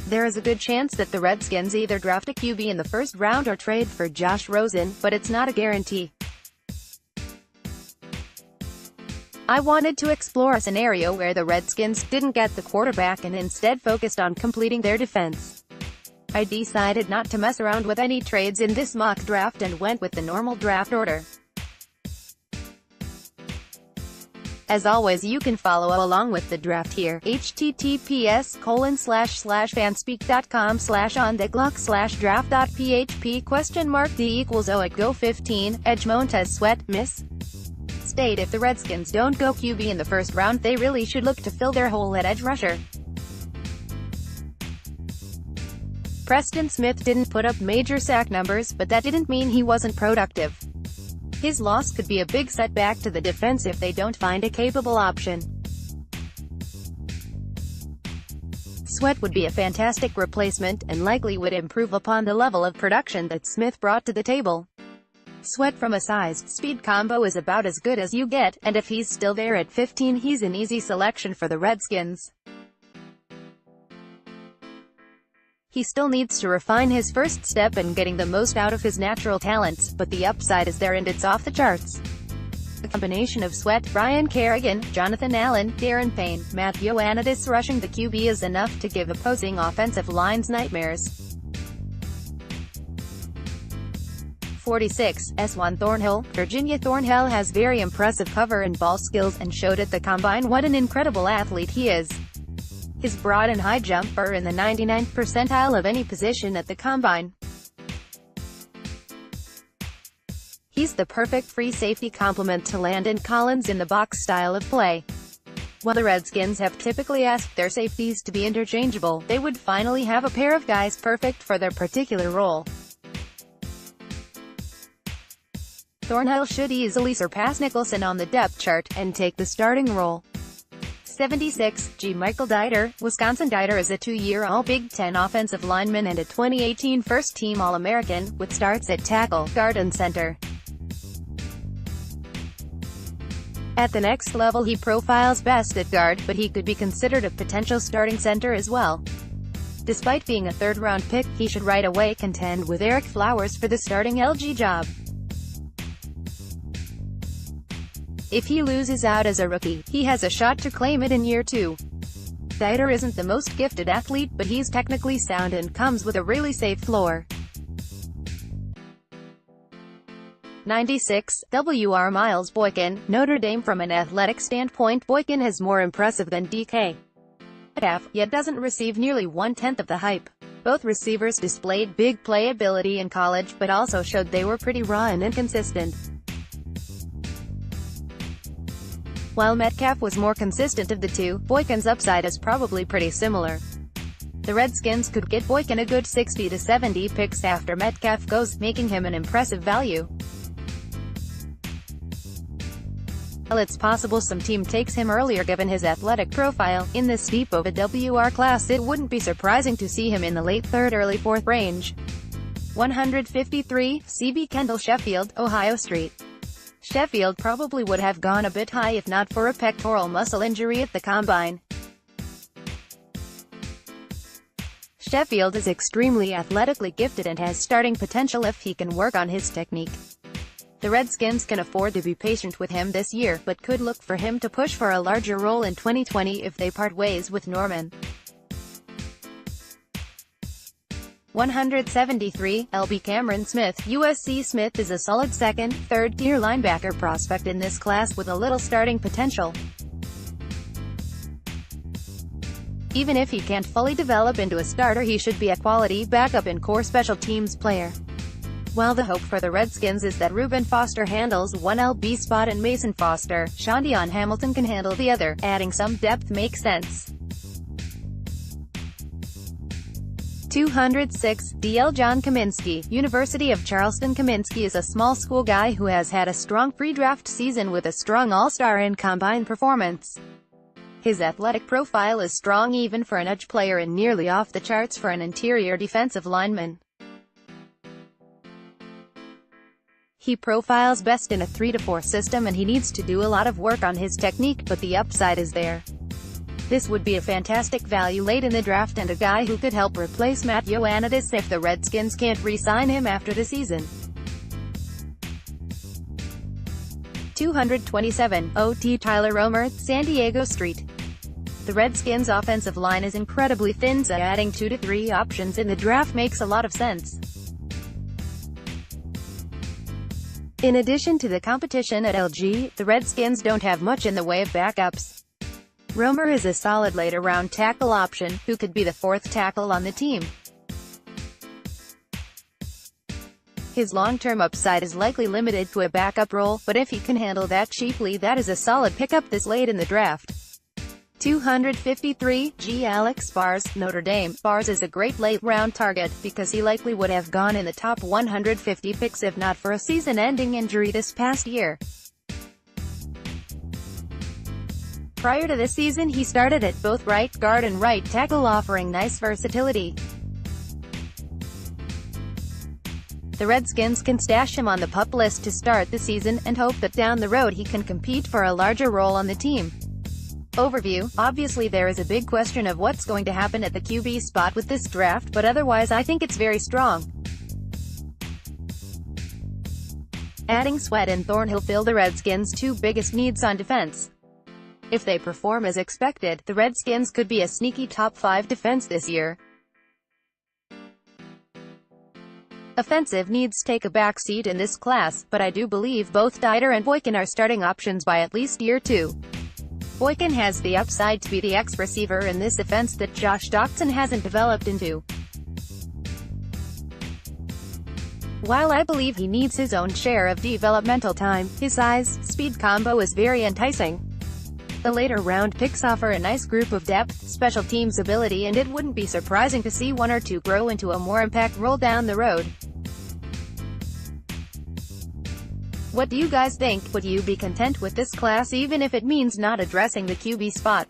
There is a good chance that the Redskins either draft a QB in the first round or trade for Josh Rosen, but it's not a guarantee. I wanted to explore a scenario where the Redskins didn't get the quarterback and instead focused on completing their defense. I decided not to mess around with any trades in this mock draft and went with the normal draft order. As always, you can follow along with the draft here. https://fanspeak.com/ontheclock/draft.php ? D = Go 15, Edge Montez Sweat, Miss. State: if the Redskins don't go QB in the first round, they really should look to fill their hole at edge rusher. Preston Smith didn't put up major sack numbers, but that didn't mean he wasn't productive. His loss could be a big setback to the defense if they don't find a capable option. Sweat would be a fantastic replacement, and likely would improve upon the level of production that Smith brought to the table. Sweat from a size-speed combo is about as good as you get, and if he's still there at 15, he's an easy selection for the Redskins. He still needs to refine his first step in getting the most out of his natural talents, but the upside is there and it's off the charts. The combination of Sweat, Ryan Kerrigan, Jonathan Allen, Darren Payne, Matt Ioannidis rushing the QB is enough to give opposing offensive lines nightmares. 46. S1 Thornhill. Virginia Thornhill has very impressive cover and ball skills and showed at the Combine what an incredible athlete he is. His broad and high jump are in the 99th percentile of any position at the Combine. He's the perfect free safety complement to Landon Collins in the box style of play. While the Redskins have typically asked their safeties to be interchangeable, they would finally have a pair of guys perfect for their particular role. Thornhill should easily surpass Nicholson on the depth chart, and take the starting role. 76. G. Michael Dieter. Wisconsin. Dieter is a 2-year All-Big Ten offensive lineman and a 2018 first-team All-American, with starts at tackle, guard and center. At the next level he profiles best at guard, but he could be considered a potential starting center as well. Despite being a third-round pick, he should right away contend with Eric Flowers for the starting LG job. If he loses out as a rookie, he has a shot to claim it in year 2. Dieter isn't the most gifted athlete, but he's technically sound and comes with a really safe floor. 96. W.R. Miles Boykin. Notre Dame. From an athletic standpoint, Boykin is more impressive than DK Metcalf, yet doesn't receive nearly 1/10 of the hype. Both receivers displayed big playability in college, but also showed they were pretty raw and inconsistent. While Metcalf was more consistent of the two, Boykin's upside is probably pretty similar. The Redskins could get Boykin a good 60 to 70 picks after Metcalf goes, making him an impressive value. While it's possible some team takes him earlier given his athletic profile, in this deep of a WR class it wouldn't be surprising to see him in the late 3rd, early 4th range. 153. C.B. Kendall. Sheffield, Ohio Street. Sheffield probably would have gone a bit high if not for a pectoral muscle injury at the Combine. Sheffield is extremely athletically gifted and has starting potential if he can work on his technique. The Redskins can afford to be patient with him this year, but could look for him to push for a larger role in 2020 if they part ways with Norman. 173. L.B. Cameron Smith. USC. Smith is a solid 2nd, 3rd-tier linebacker prospect in this class with a little starting potential. Even if he can't fully develop into a starter, he should be a quality backup and core special teams player. While the hope for the Redskins is that Reuben Foster handles one LB spot and Mason Foster, Shondion Hamilton can handle the other, adding some depth makes sense. 206. D.L. John Kaminsky. University of Charleston. Kaminsky is a small school guy who has had a strong pre-draft season with a strong all-star and combine performance. His athletic profile is strong even for an edge player and nearly off the charts for an interior defensive lineman. He profiles best in a 3-4 system and he needs to do a lot of work on his technique, but the upside is there. This would be a fantastic value late in the draft and a guy who could help replace Matt Ioannidis if the Redskins can't re-sign him after the season. 227, OT Tyler Romer, San Diego Street. The Redskins' offensive line is incredibly thin, so adding 2 to 3 options in the draft makes a lot of sense. In addition to the competition at LG, the Redskins don't have much in the way of backups. Romer is a solid later-round tackle option, who could be the 4th tackle on the team. His long-term upside is likely limited to a backup role, but if he can handle that cheaply, that is a solid pickup this late in the draft. 253, G. Alex Bars, Notre Dame. Bars is a great late-round target, because he likely would have gone in the top 150 picks if not for a season-ending injury this past year. Prior to this season he started at both right guard and right tackle, offering nice versatility. The Redskins can stash him on the PUP list to start the season, and hope that down the road he can compete for a larger role on the team. Overview: obviously there is a big question of what's going to happen at the QB spot with this draft, but otherwise I think it's very strong. Adding Sweat and Thornhill fill the Redskins' 2 biggest needs on defense. If they perform as expected, the Redskins could be a sneaky top 5 defense this year. Offensive needs take a back seat in this class, but I do believe both Dieter and Boykin are starting options by at least year 2. Boykin has the upside to be the X-receiver in this offense that Josh Doctson hasn't developed into. While I believe he needs his own share of developmental time, his size-speed combo is very enticing. The later round picks offer a nice group of depth, special teams ability, and it wouldn't be surprising to see 1 or 2 grow into a more impact role down the road. What do you guys think? Would you be content with this class even if it means not addressing the QB spot?